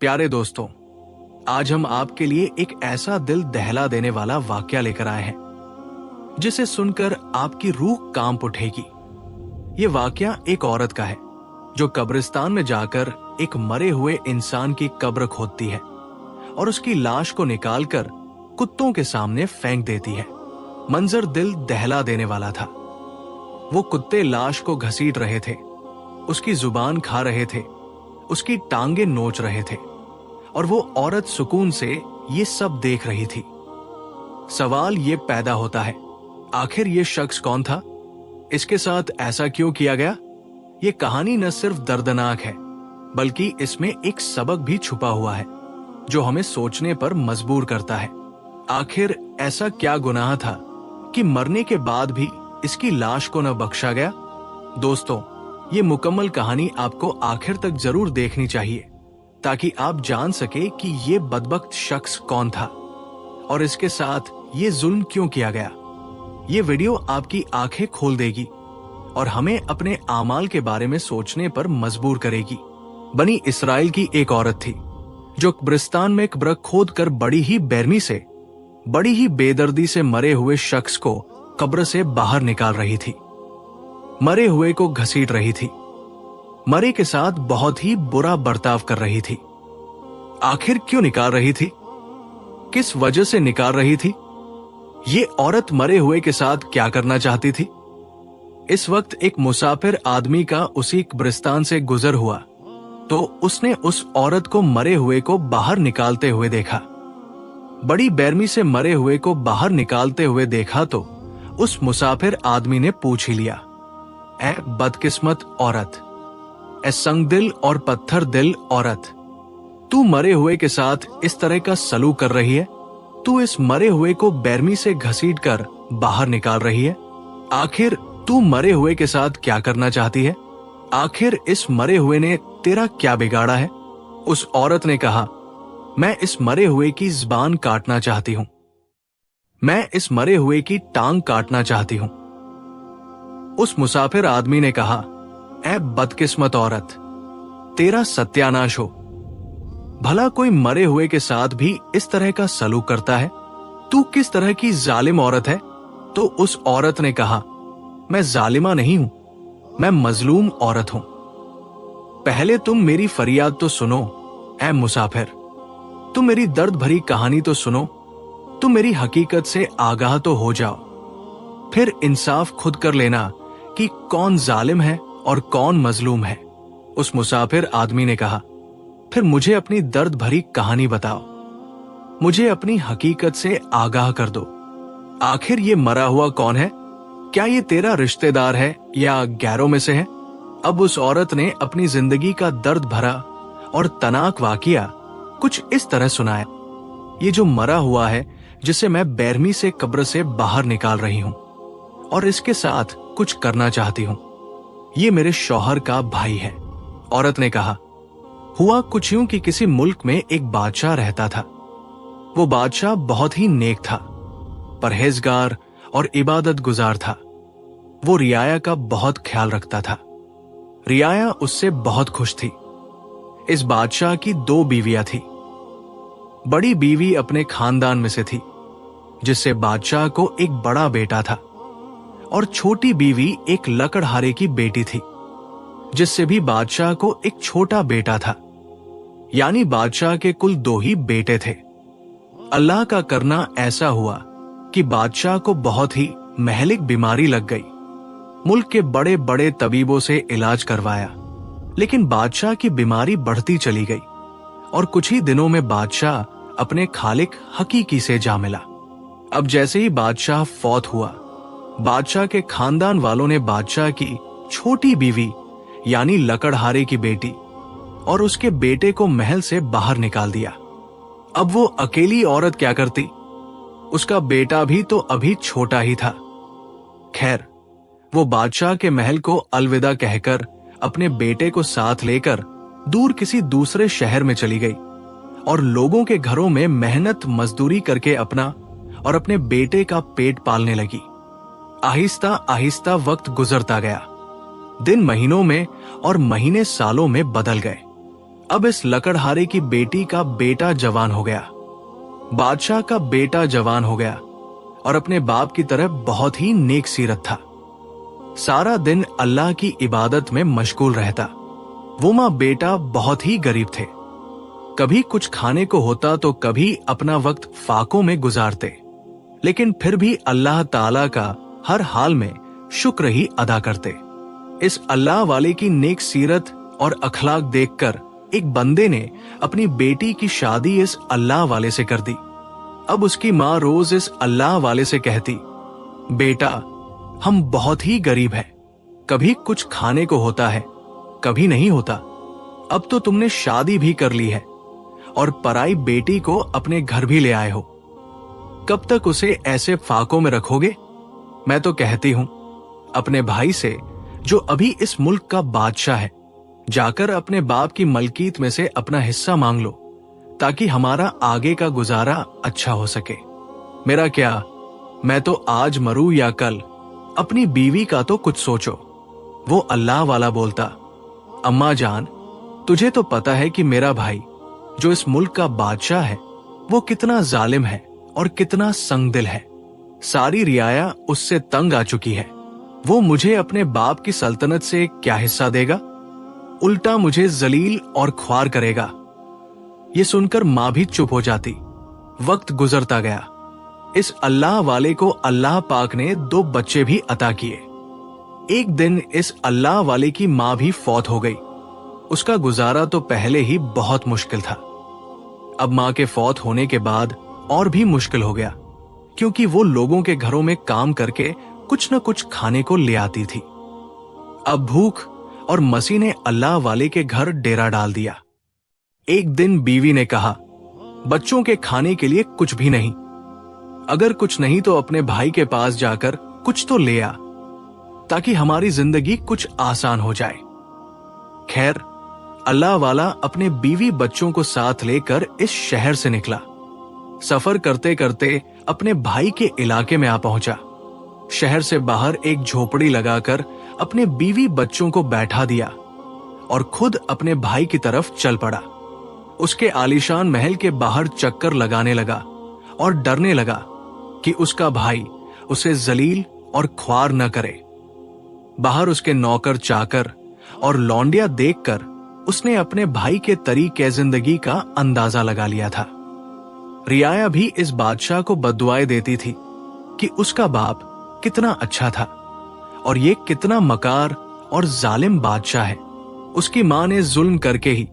प्यारे दोस्तों, आज हम आपके लिए एक ऐसा दिल दहला देने वाला वाकया लेकर आए हैं जिसे सुनकर आपकी रूह कांप उठेगी। ये वाकया एक औरत का है जो कब्रिस्तान में जाकर एक मरे हुए इंसान की कब्र खोदती है और उसकी लाश को निकालकर कुत्तों के सामने फेंक देती है। मंजर दिल दहला देने वाला था। वो कुत्ते लाश को घसीट रहे थे, उसकी जुबान खा रहे थे, उसकी टांगे नोच रहे थे और वो औरत सुकून से ये सब देख रही थी। सवाल ये पैदा होता है, आखिर ये शख्स कौन था? इसके साथ ऐसा क्यों किया गया? ये कहानी न सिर्फ दर्दनाक है बल्कि इसमें एक सबक भी छुपा हुआ है जो हमें सोचने पर मजबूर करता है। आखिर ऐसा क्या गुनाह था कि मरने के बाद भी इसकी लाश को न बख्शा गया? दोस्तों, ये मुकम्मल कहानी आपको आखिर तक जरूर देखनी चाहिए ताकि आप जान सके कि ये बदबख्त शख्स कौन था और इसके साथ ये जुल्म क्यों किया गया। ये वीडियो आपकी आंखें खोल देगी और हमें अपने आमाल के बारे में सोचने पर मजबूर करेगी। बनी इसराइल की एक औरत थी जो कब्रिस्तान में कब्र खोद कर बड़ी ही बेरहमी से, बड़ी ही बेदर्दी से मरे हुए शख्स को कब्र से बाहर निकाल रही थी। मरे हुए को घसीट रही थी, मरे के साथ बहुत ही बुरा बर्ताव कर रही थी। आखिर क्यों निकाल रही थी? किस वजह से निकाल रही थी? ये औरत मरे हुए के साथ क्या करना चाहती थी? इस वक्त एक मुसाफिर आदमी का उसी कब्रिस्तान से गुजर हुआ तो उसने उस औरत को मरे हुए को बाहर निकालते हुए देखा। बड़ी बेरहमी से मरे हुए को बाहर निकालते हुए देखा तो उस मुसाफिर आदमी ने पूछ ही लिया, ऐ बदकिस्मत औरत, ऐ संगदिल और पत्थर दिल औरत, तू मरे हुए के साथ इस तरह का सलूक कर रही है? तू इस मरे हुए को बेरहमी से घसीट कर बाहर निकाल रही है। आखिर तू मरे हुए के साथ क्या करना चाहती है? आखिर इस मरे हुए ने तेरा क्या बिगाड़ा है? उस औरत ने कहा, मैं इस मरे हुए की जुबान काटना चाहती हूं, मैं इस मरे हुए की टांग काटना चाहती हूं। उस मुसाफिर आदमी ने कहा, ऐ बदकिस्मत औरत, तेरा सत्यानाश हो। भला कोई मरे हुए के साथ भी इस तरह का सलूक करता है? तू किस तरह की जालिम औरत है? तो उस औरत ने कहा, मैं जालिमा नहीं हूं, मैं मजलूम औरत हूं। पहले तुम मेरी फरियाद तो सुनो, ऐ मुसाफिर, तुम मेरी दर्द भरी कहानी तो सुनो, तुम मेरी हकीकत से आगाह तो हो जाओ, फिर इंसाफ खुद कर लेना कि कौन जालिम है और कौन मजलूम है। उस मुसाफिर आदमी ने कहा, फिर मुझे अपनी दर्द भरी कहानी बताओ, मुझे अपनी हकीकत से आगाह कर दो। आखिर ये मरा हुआ कौन है? क्या ये तेरा रिश्तेदार है या गैरों में से है? अब उस औरत ने अपनी जिंदगी का दर्द भरा और तनाक वाकिया कुछ इस तरह सुनाया, ये जो मरा हुआ है जिसे मैं बेरहमी से कब्र से बाहर निकाल रही हूं और इसके साथ कुछ करना चाहती हूं, ये मेरे शौहर का भाई है। औरत ने कहा, हुआ कुछ यूं कि किसी मुल्क में एक बादशाह रहता था। वो बादशाह बहुत ही नेक था, परहेजगार और इबादत गुजार था। वो रियाया का बहुत ख्याल रखता था। रियाया उससे बहुत खुश थी। इस बादशाह की 2 बीवियां थी। बड़ी बीवी अपने खानदान में से थी जिससे बादशाह को एक बड़ा बेटा था और छोटी बीवी एक लकड़हारे की बेटी थी जिससे भी बादशाह को एक छोटा बेटा था। यानी बादशाह के कुल 2 ही बेटे थे। अल्लाह का करना ऐसा हुआ कि बादशाह को बहुत ही महलिक बीमारी लग गई। मुल्क के बड़े बड़े तबीबों से इलाज करवाया लेकिन बादशाह की बीमारी बढ़ती चली गई और कुछ ही दिनों में बादशाह अपने खालिक हकीकी से जा मिला। अब जैसे ही बादशाह फौत हुआ, बादशाह के खानदान वालों ने बादशाह की छोटी बीवी यानी लकड़हारे की बेटी और उसके बेटे को महल से बाहर निकाल दिया। अब वो अकेली औरत क्या करती? उसका बेटा भी तो अभी छोटा ही था। खैर, वो बादशाह के महल को अलविदा कहकर अपने बेटे को साथ लेकर दूर किसी दूसरे शहर में चली गई और लोगों के घरों में मेहनत मजदूरी करके अपना और अपने बेटे का पेट पालने लगी। आहिस्ता आहिस्ता वक्त गुजरता गया। दिन महीनों में और महीने सालों में बदल गए। अब इस लकड़हारे की बेटी का बेटा जवान हो गया, बादशाह का बेटा जवान हो गया और अपने बाप की तरह बहुत ही नेक सीरत था। सारा दिन अल्लाह की इबादत में मशगूल रहता। वो माँ बेटा बहुत ही गरीब थे। कभी कुछ खाने को होता तो कभी अपना वक्त फाकों में गुजारते, लेकिन फिर भी अल्लाह ताला का हर हाल में शुक्र ही अदा करते। इस अल्लाह वाले की नेक सीरत और अखलाक देखकर एक बंदे ने अपनी बेटी की शादी इस अल्लाह वाले से कर दी। अब उसकी माँ रोज इस अल्लाह वाले से कहती, बेटा हम बहुत ही गरीब हैं, कभी कुछ खाने को होता है, कभी नहीं होता। अब तो तुमने शादी भी कर ली है और पराई बेटी को अपने घर भी ले आए हो, कब तक उसे ऐसे फाकों में रखोगे? मैं तो कहती हूं अपने भाई से, जो अभी इस मुल्क का बादशाह है, जाकर अपने बाप की मलकीत में से अपना हिस्सा मांग लो, ताकि हमारा आगे का गुजारा अच्छा हो सके। मेरा क्या, मैं तो आज मरूं या कल, अपनी बीवी का तो कुछ सोचो। वो अल्लाह वाला बोलता, अम्मा जान, तुझे तो पता है कि मेरा भाई जो इस मुल्क का बादशाह है वो कितना जालिम है और कितना संगदिल है। सारी रियाया उससे तंग आ चुकी है। वो मुझे अपने बाप की सल्तनत से क्या हिस्सा देगा? उल्टा मुझे जलील और ख्वार करेगा। ये सुनकर मां भी चुप हो जाती। वक्त गुजरता गया। इस अल्लाह वाले को अल्लाह पाक ने 2 बच्चे भी अता किए। एक दिन इस अल्लाह वाले की मां भी फौत हो गई। उसका गुजारा तो पहले ही बहुत मुश्किल था, अब मां के फौत होने के बाद और भी मुश्किल हो गया, क्योंकि वो लोगों के घरों में काम करके कुछ न कुछ खाने को ले आती थी। अब भूख और मसी ने अल्लाह वाले के घर डेरा डाल दिया। एक दिन बीवी ने कहा, बच्चों के खाने के लिए कुछ भी नहीं, अगर कुछ नहीं तो अपने भाई के पास जाकर कुछ तो ले आ, ताकि हमारी जिंदगी कुछ आसान हो जाए। खैर, अल्लाह वाला अपने बीवी बच्चों को साथ लेकर इस शहर से निकला। सफर करते करते अपने भाई के इलाके में आ पहुंचा। शहर से बाहर एक झोपड़ी लगाकर अपने बीवी बच्चों को बैठा दिया और खुद अपने भाई की तरफ चल पड़ा। उसके आलीशान महल के बाहर चक्कर लगाने लगा और डरने लगा कि उसका भाई उसे जलील और ख्वार न करे। बाहर उसके नौकर चाकर और लौंडिया देखकर उसने अपने भाई के तरीके जिंदगी का अंदाजा लगा लिया था। रियाया भी इस बादशाह को बद्दुआएं देती थी कि उसका बाप कितना अच्छा था और ये कितना मकार और जालिम बादशाह है। उसकी मां ने जुल्म करके ही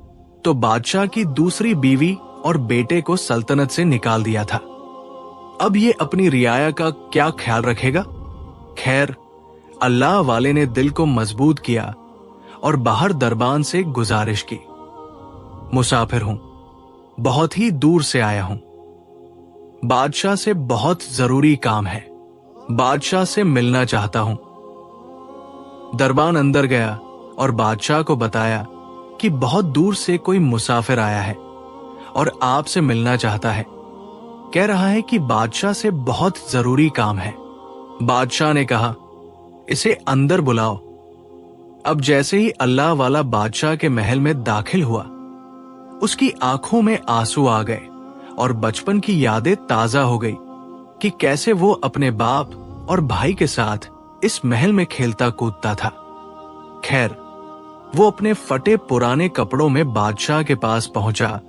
तो बादशाह की दूसरी बीवी और बेटे को सल्तनत से निकाल दिया था। अब ये अपनी रियाया का क्या ख्याल रखेगा? खैर, अल्लाह वाले ने दिल को मजबूत किया और बाहर दरबान से गुजारिश की, मुसाफिर हूं, बहुत ही दूर से आया हूं, बादशाह से बहुत जरूरी काम है, बादशाह से मिलना चाहता हूं। दरबान अंदर गया और बादशाह को बताया कि बहुत दूर से कोई मुसाफिर आया है और आपसे मिलना चाहता है। कह रहा है कि बादशाह से बहुत जरूरी काम है। बादशाह ने कहा, इसे अंदर बुलाओ। अब जैसे ही अल्लाह वाला बादशाह के महल में दाखिल हुआ, उसकी आंखों में आंसू आ गए और बचपन की यादें ताजा हो गई कि कैसे वो अपने बाप और भाई के साथ इस महल में खेलता कूदता था। खैर, वो अपने फटे पुराने कपड़ों में बादशाह के पास पहुंचा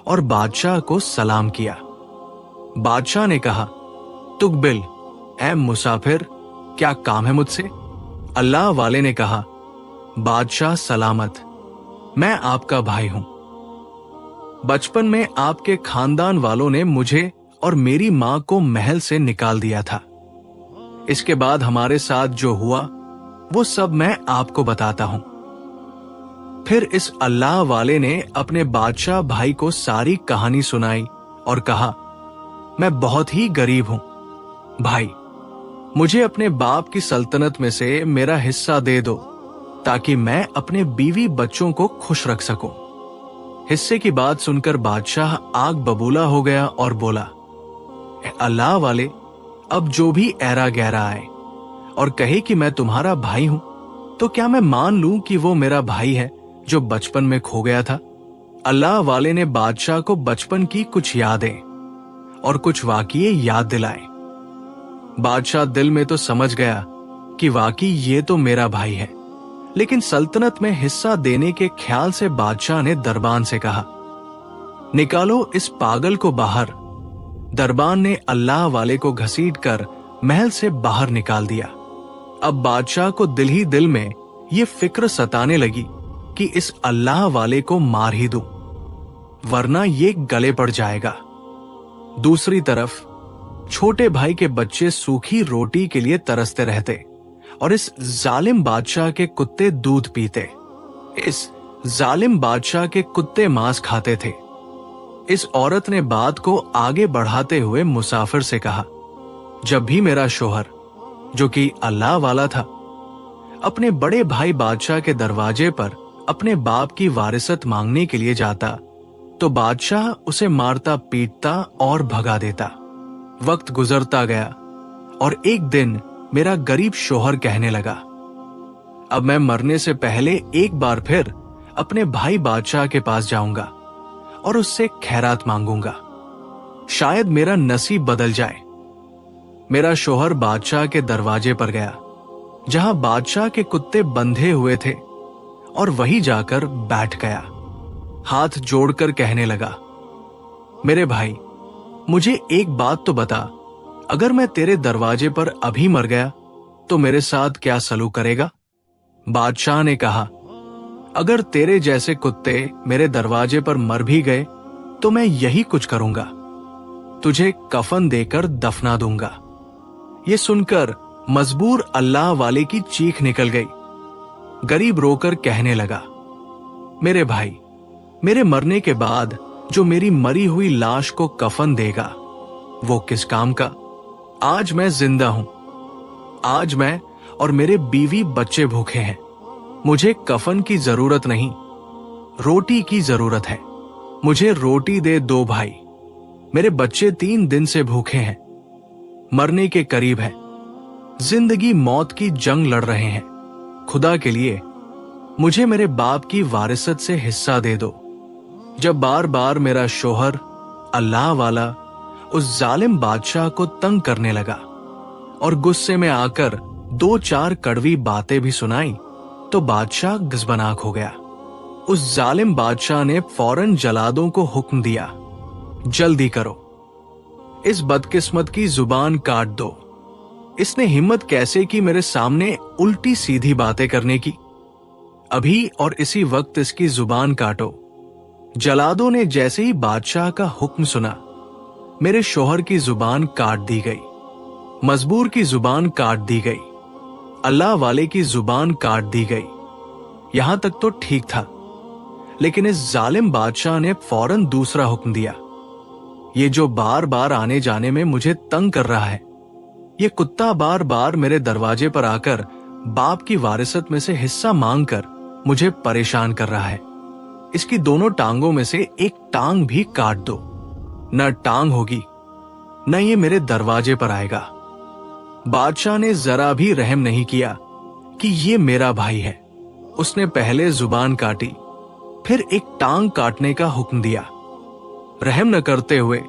और बादशाह को सलाम किया। बादशाह ने कहा, तुकबिल, ऐ मुसाफिर, क्या काम है मुझसे? अल्लाह वाले ने कहा, बादशाह सलामत, मैं आपका भाई हूं। बचपन में आपके खानदान वालों ने मुझे और मेरी मां को महल से निकाल दिया था। इसके बाद हमारे साथ जो हुआ वो सब मैं आपको बताता हूं। फिर इस अल्लाह वाले ने अपने बादशाह भाई को सारी कहानी सुनाई और कहा, मैं बहुत ही गरीब हूं भाई, मुझे अपने बाप की सल्तनत में से मेरा हिस्सा दे दो ताकि मैं अपने बीवी बच्चों को खुश रख सकूं। हिस्से की बात सुनकर बादशाह आग बबूला हो गया और बोला, अल्लाह वाले, अब जो भी ऐरा गहरा आए और कहे कि मैं तुम्हारा भाई हूं, तो क्या मैं मान लूं कि वो मेरा भाई है जो बचपन में खो गया था? अल्लाह वाले ने बादशाह को बचपन की कुछ यादें और कुछ वाक़ये याद दिलाए। बादशाह दिल में तो समझ गया कि वाकई ये तो मेरा भाई है, लेकिन सल्तनत में हिस्सा देने के ख्याल से बादशाह ने दरबान से कहा, निकालो इस पागल को बाहर। दरबान ने अल्लाह वाले को घसीटकर महल से बाहर निकाल दिया। अब बादशाह को दिल ही दिल में ये फिक्र सताने लगी कि इस अल्लाह वाले को मार ही दूं, वरना ये गले पड़ जाएगा। दूसरी तरफ छोटे भाई के बच्चे सूखी रोटी के लिए तरसते रहते और इस जालिम बादशाह के कुत्ते दूध पीते। इस जालिम बादशाह के कुत्ते मांस खाते थे। इस औरत ने बात को आगे बढ़ाते हुए मुसाफिर से कहा, जब भी मेरा शोहर, जो कि अल्लाह वाला था, अपने बड़े भाई बादशाह के दरवाजे पर अपने बाप की वारिसत मांगने के लिए जाता, तो बादशाह उसे मारता पीटता और भगा देता। वक्त गुजरता गया और एक दिन मेरा गरीब शोहर कहने लगा, अब मैं मरने से पहले एक बार फिर अपने भाई बादशाह के पास जाऊंगा और उससे खैरात मांगूंगा, शायद मेरा नसीब बदल जाए। मेरा शोहर बादशाह के दरवाजे पर गया, जहां बादशाह के कुत्ते बंधे हुए थे, और वहीं जाकर बैठ गया। हाथ जोड़कर कहने लगा, मेरे भाई, मुझे एक बात तो बता, अगर मैं तेरे दरवाजे पर अभी मर गया तो मेरे साथ क्या सलूक करेगा? बादशाह ने कहा, अगर तेरे जैसे कुत्ते मेरे दरवाजे पर मर भी गए तो मैं यही कुछ करूंगा, तुझे कफन देकर दफना दूंगा। ये सुनकर मजबूर अल्लाह वाले की चीख निकल गई। गरीब रोकर कहने लगा, मेरे भाई, मेरे मरने के बाद जो मेरी मरी हुई लाश को कफन देगा वो किस काम का? आज मैं जिंदा हूं, आज मैं और मेरे बीवी बच्चे भूखे हैं। मुझे कफन की जरूरत नहीं, रोटी की जरूरत है। मुझे रोटी दे दो भाई, मेरे बच्चे 3 दिन से भूखे हैं, मरने के करीब हैं, जिंदगी मौत की जंग लड़ रहे हैं। खुदा के लिए मुझे मेरे बाप की वारिसत से हिस्सा दे दो। जब बार बार मेरा शोहर अल्लाह वाला उस जालिम बादशाह को तंग करने लगा और गुस्से में आकर 2-4 कड़वी बातें भी सुनाई, तो बादशाह गजबनाक हो गया। उस जालिम बादशाह ने फौरन जलादों को हुक्म दिया, जल्दी करो, इस बदकिस्मत की जुबान काट दो। इसने हिम्मत कैसे की मेरे सामने उल्टी सीधी बातें करने की? अभी और इसी वक्त इसकी जुबान काटो। जलादों ने जैसे ही बादशाह का हुक्म सुना, मेरे शोहर की जुबान काट दी गई, मजबूर की जुबान काट दी गई, अल्लाह वाले की जुबान काट दी गई। यहां तक तो ठीक था, लेकिन इस जालिम बादशाह ने फौरन दूसरा हुक्म दिया, ये जो बार बार आने जाने में मुझे तंग कर रहा है, ये कुत्ता बार बार मेरे दरवाजे पर आकर बाप की वारिसत में से हिस्सा मांगकर मुझे परेशान कर रहा है। इसकी दोनों टांगों में से एक टांग भी काट दो, न टांग होगी न ये मेरे दरवाजे पर आएगा। बादशाह ने जरा भी रहम नहीं किया कि ये मेरा भाई है। उसने पहले जुबान काटी, फिर एक टांग काटने का हुक्म दिया। रहम न करते हुए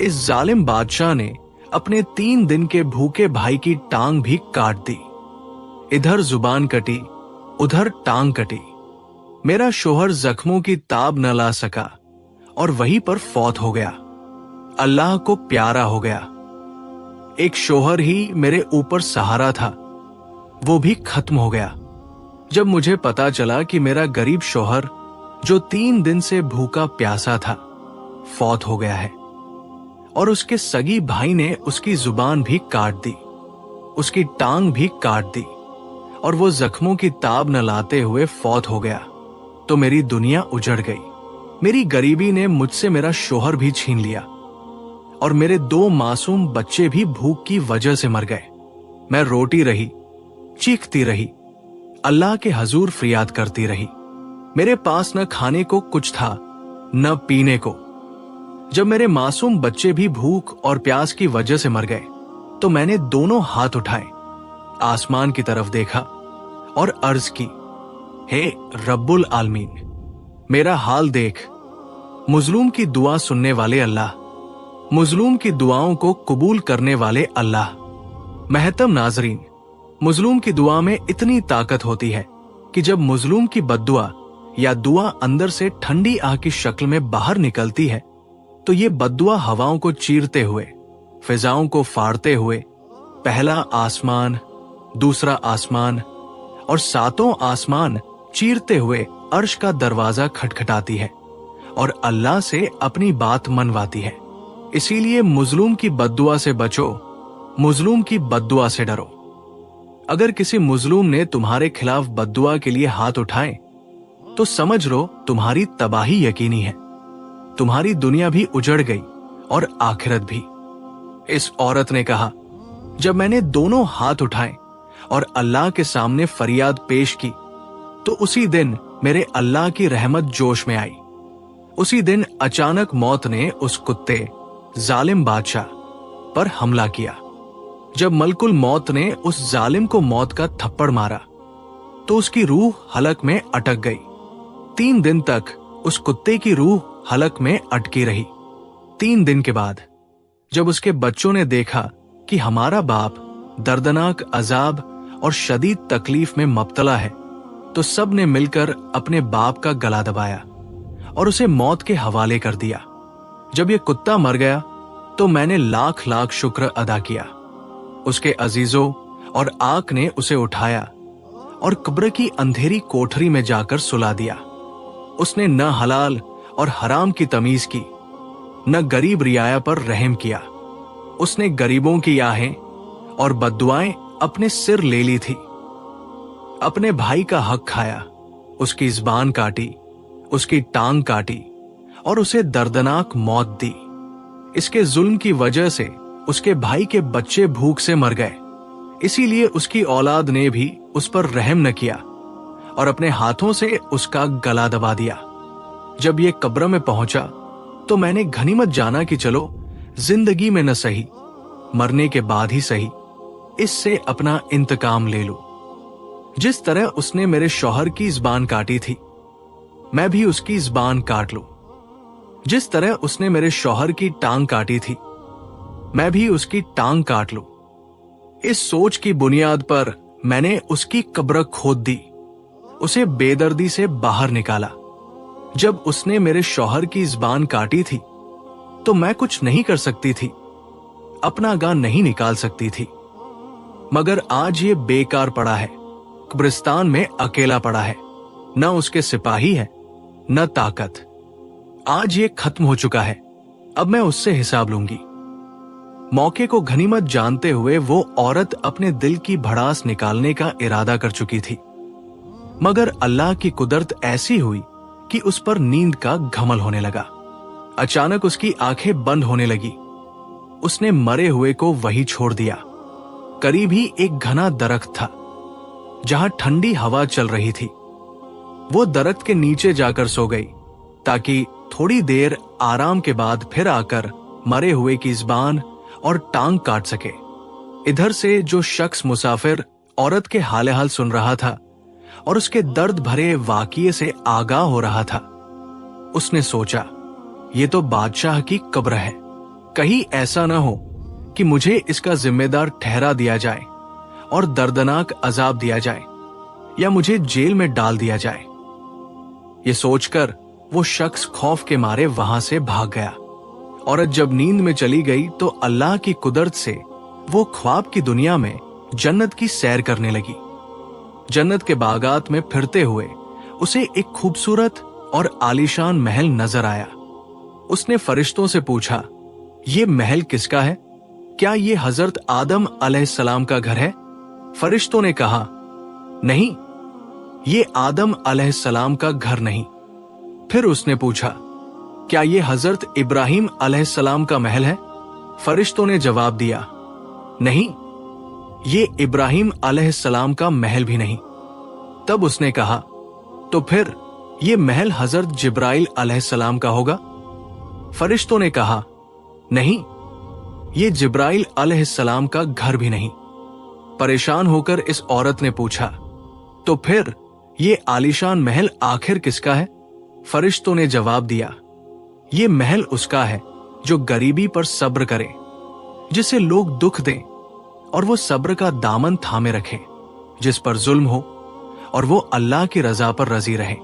इस जालिम बादशाह ने अपने 3 दिन के भूखे भाई की टांग भी काट दी। इधर जुबान कटी, उधर टांग कटी। मेरा शोहर जख्मों की ताब न ला सका और वहीं पर फौत हो गया। अल्लाह को प्यारा हो गया। एक शोहर ही मेरे ऊपर सहारा था, वो भी खत्म हो गया। जब मुझे पता चला कि मेरा गरीब शोहर, जो 3 दिन से भूखा प्यासा था, फौत हो गया है और उसके सगी भाई ने उसकी जुबान भी काट दी, उसकी टांग भी काट दी और वो जख्मों की ताब न लाते हुए फौत हो गया, तो मेरी दुनिया उजड़ गई। मेरी गरीबी ने मुझसे मेरा शोहर भी छीन लिया और मेरे 2 मासूम बच्चे भी भूख की वजह से मर गए। मैं रोटी रही, चीखती रही, अल्लाह के हजूर फरियाद करती रही। मेरे पास न खाने को कुछ था न पीने को। जब मेरे मासूम बच्चे भी भूख और प्यास की वजह से मर गए, तो मैंने दोनों हाथ उठाए, आसमान की तरफ देखा और अर्ज की, हे रब्बुल आलमीन, मेरा हाल देख। मजलूम की दुआ सुनने वाले अल्लाह, मजलूम की दुआओं को कबूल करने वाले अल्लाह। महतम नाजरीन, मजलूम की दुआ में इतनी ताकत होती है कि जब मजलूम की बद्दुआ या दुआ अंदर से ठंडी आग की शक्ल में बाहर निकलती है तो ये बद्दुआ हवाओं को चीरते हुए, फिजाओं को फाड़ते हुए पहला आसमान, दूसरा आसमान और सातों आसमान चीरते हुए अर्श का दरवाजा खटखटाती है और अल्लाह से अपनी बात मनवाती है। इसीलिए मजलूम की बद्दुआ से बचो, मजलूम की बद्दुआ से डरो। अगर किसी मजलूम ने तुम्हारे खिलाफ बद्दुआ के लिए हाथ उठाए तो समझ लो तुम्हारी तबाही यकीनी है। तुम्हारी दुनिया भी उजड़ गई और आखिरत भी। इस औरत ने कहा, जब मैंने दोनों हाथ उठाए और अल्लाह के सामने फरियाद पेश की तो उसी दिन मेरे अल्लाह की रहमत जोश में आई। उसी दिन अचानक मौत ने उस कुत्ते जालिम बादशाह पर हमला किया। जब मलकुल मौत ने उस जालिम को मौत का थप्पड़ मारा तो उसकी रूह हलक में अटक गई। 3 दिन तक उस कुत्ते की रूह हलक में अटकी रही। 3 दिन के बाद जब उसके बच्चों ने देखा कि हमारा बाप दर्दनाक अजाब और शदीद तकलीफ में मुब्तला है तो सब ने मिलकर अपने बाप का गला दबाया और उसे मौत के हवाले कर दिया। जब ये कुत्ता मर गया तो मैंने लाख लाख शुक्र अदा किया। उसके अजीजों और आक ने उसे उठाया और कब्र की अंधेरी कोठरी में जाकर सुला दिया। उसने न हलाल और हराम की तमीज की, न गरीब रियाया पर रहम किया। उसने गरीबों की आहें और बद्दुआएं अपने सिर ले ली थी। अपने भाई का हक खाया, उसकी ज़बान काटी, उसकी टांग काटी और उसे दर्दनाक मौत दी। इसके जुल्म की वजह से उसके भाई के बच्चे भूख से मर गए। इसीलिए उसकी औलाद ने भी उस पर रहम न किया और अपने हाथों से उसका गला दबा दिया। जब ये कब्र में पहुंचा तो मैंने गनीमत जाना कि चलो जिंदगी में न सही, मरने के बाद ही सही, इससे अपना इंतकाम ले लूं। जिस तरह उसने मेरे शौहर की ज़बान काटी थी, मैं भी उसकी ज़बान काट लूं। जिस तरह उसने मेरे शौहर की टांग काटी थी, मैं भी उसकी टांग काट लूं। इस सोच की बुनियाद पर मैंने उसकी कब्र खोद दी, उसे बेदर्दी से बाहर निकाला। जब उसने मेरे शौहर की ज़बान काटी थी तो मैं कुछ नहीं कर सकती थी, अपना गा नहीं निकाल सकती थी। मगर आज ये बेकार पड़ा है, कब्रिस्तान में अकेला पड़ा है, न उसके सिपाही है न ताकत। आज ये खत्म हो चुका है, अब मैं उससे हिसाब लूंगी। मौके को गनीमत जानते हुए वो औरत अपने दिल की भड़ास निकालने का इरादा कर चुकी थी, मगर अल्लाह की कुदरत ऐसी हुई कि उस पर नींद का घमल होने लगा। अचानक उसकी आंखें बंद होने लगी। उसने मरे हुए को वही छोड़ दिया। करीब ही एक घना दरख्त था जहां ठंडी हवा चल रही थी। वो दरख्त के नीचे जाकर सो गई ताकि थोड़ी देर आराम के बाद फिर आकर मरे हुए की ज़बान और टांग काट सके। इधर से जो शख्स मुसाफिर औरत के हाले हाल सुन रहा था और उसके दर्द भरे वाक़िए से आगाह हो रहा था, उसने सोचा, ये तो बादशाह की कब्र है। कहीं ऐसा न हो कि मुझे इसका जिम्मेदार ठहरा दिया जाए और दर्दनाक अजाब दिया जाए या मुझे जेल में डाल दिया जाए। ये सोचकर वो शख्स खौफ के मारे वहां से भाग गया। औरत जब नींद में चली गई तो अल्लाह की कुदरत से वो ख्वाब की दुनिया में जन्नत की सैर करने लगी। जन्नत के बागात में फिरते हुए उसे एक खूबसूरत और आलीशान महल नजर आया। उसने फरिश्तों से पूछा, ये महल किसका है? क्या ये हजरत आदम अलैहिस्सलाम का घर है? फरिश्तों ने कहा, नहीं, ये आदम अलैहिस्सलाम का घर नहीं। फिर उसने पूछा, क्या ये हजरत इब्राहिम अलैहिस्सलाम का महल है? फरिश्तों ने जवाब दिया, नहीं, ये इब्राहिम अलैहिस्सलाम का महल भी नहीं। तब उसने कहा, तो फिर ये महल हजरत जिब्राइल अलैहिस्सलाम का होगा? फरिश्तों ने कहा, नहीं, ये जिब्राइल अलैहिस्सलाम का घर भी नहीं। परेशान होकर इस औरत ने पूछा, तो फिर ये आलीशान महल आखिर किसका है? फरिश्तों ने जवाब दिया, ये महल उसका है जो गरीबी पर सब्र करे, जिसे लोग दुख दें और वो सब्र का दामन थामे रखे, जिस पर जुल्म हो और वो अल्लाह की रजा पर रजी रहे।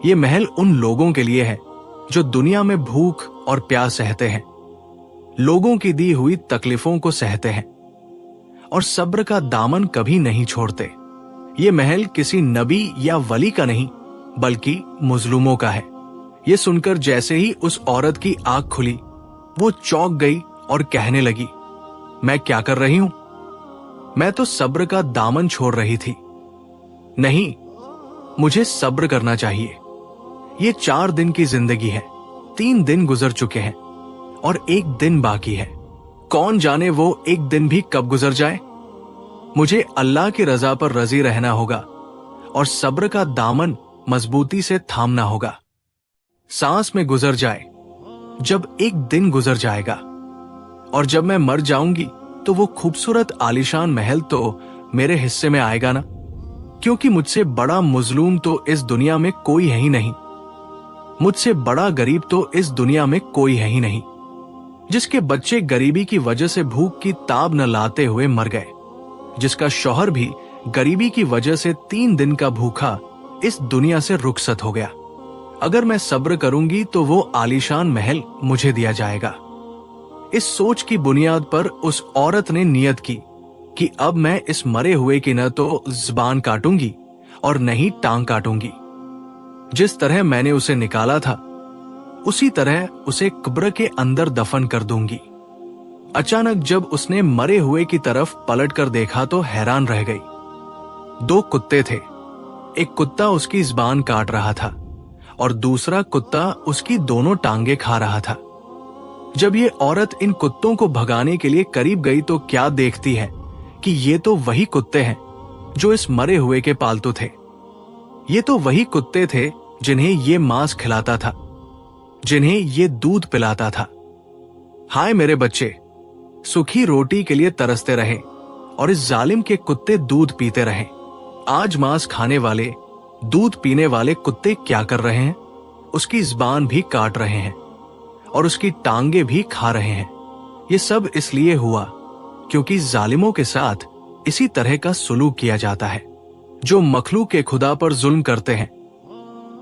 ये महल उन लोगों के लिए है जो दुनिया में भूख और प्यास सहते हैं, लोगों की दी हुई तकलीफों को सहते हैं और सब्र का दामन कभी नहीं छोड़ते। ये महल किसी नबी या वली का नहीं बल्कि मुजलूमों का है। ये सुनकर जैसे ही उस औरत की आंख खुली, वो चौंक गई और कहने लगी, मैं क्या कर रही हूं? मैं तो सब्र का दामन छोड़ रही थी। नहीं, मुझे सब्र करना चाहिए। ये 4 दिन की जिंदगी है, 3 दिन गुजर चुके हैं और 1 दिन बाकी है। कौन जाने वो 1 दिन भी कब गुजर जाए। मुझे अल्लाह की रजा पर रजी रहना होगा और सब्र का दामन मजबूती से थामना होगा। सांस में गुजर जाए जब 1 दिन गुजर जाएगा, और जब मैं मर जाऊंगी तो वो खूबसूरत आलीशान महल तो मेरे हिस्से में आएगा ना, क्योंकि मुझसे बड़ा मुजलूम तो इस दुनिया में कोई है ही नहीं, मुझसे बड़ा गरीब तो इस दुनिया में कोई है ही नहीं, जिसके बच्चे गरीबी की वजह से भूख की ताब न लाते हुए मर गए, जिसका शौहर भी गरीबी की वजह से 3 दिन का भूखा इस दुनिया से रुखसत हो गया। अगर मैं सब्र करूंगी तो वो आलीशान महल मुझे दिया जाएगा। इस सोच की बुनियाद पर उस औरत ने नियत की कि अब मैं इस मरे हुए की न तो जुबान काटूंगी और न ही टांग काटूंगी। जिस तरह मैंने उसे निकाला था उसी तरह उसे कब्र के अंदर दफन कर दूंगी। अचानक जब उसने मरे हुए की तरफ पलट कर देखा तो हैरान रह गई। 2 कुत्ते थे। एक कुत्ता उसकी जुबान काट रहा था और दूसरा कुत्ता उसकी दोनों टांगे खा रहा था। जब ये औरत इन कुत्तों को भगाने के लिए करीब गई तो क्या देखती है कि ये तो वही कुत्ते हैं जो इस मरे हुए के पालतू थे। ये तो वही कुत्ते थे जिन्हें ये मांस खिलाता था, जिन्हें ये दूध पिलाता था। हाय मेरे बच्चे, सुखी रोटी के लिए तरसते रहे और इस जालिम के कुत्ते दूध पीते रहे। आज मांस खाने वाले, दूध पीने वाले कुत्ते क्या कर रहे हैं? उसकी जुबान भी काट रहे हैं और उसकी टांगे भी खा रहे हैं। ये सब इसलिए हुआ क्योंकि जालिमों के साथ इसी तरह का सुलूक किया जाता है। जो मखलूक के खुदा पर जुल्म करते हैं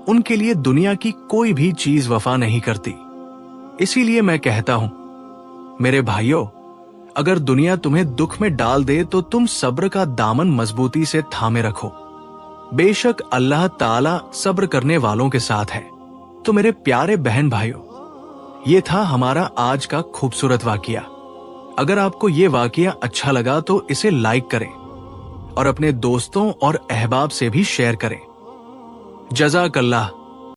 उनके लिए दुनिया की कोई भी चीज वफा नहीं करती। इसीलिए मैं कहता हूं, मेरे भाइयों, अगर दुनिया तुम्हें दुख में डाल दे तो तुम सब्र का दामन मजबूती से थामे रखो। बेशक अल्लाह ताला सब्र करने वालों के साथ है। तो मेरे प्यारे बहन भाइयों, ये था हमारा आज का खूबसूरत वाकया। अगर आपको ये वाकया अच्छा लगा तो इसे लाइक करें और अपने दोस्तों और अहबाब से भी शेयर करें। जज़ाकल्लाह।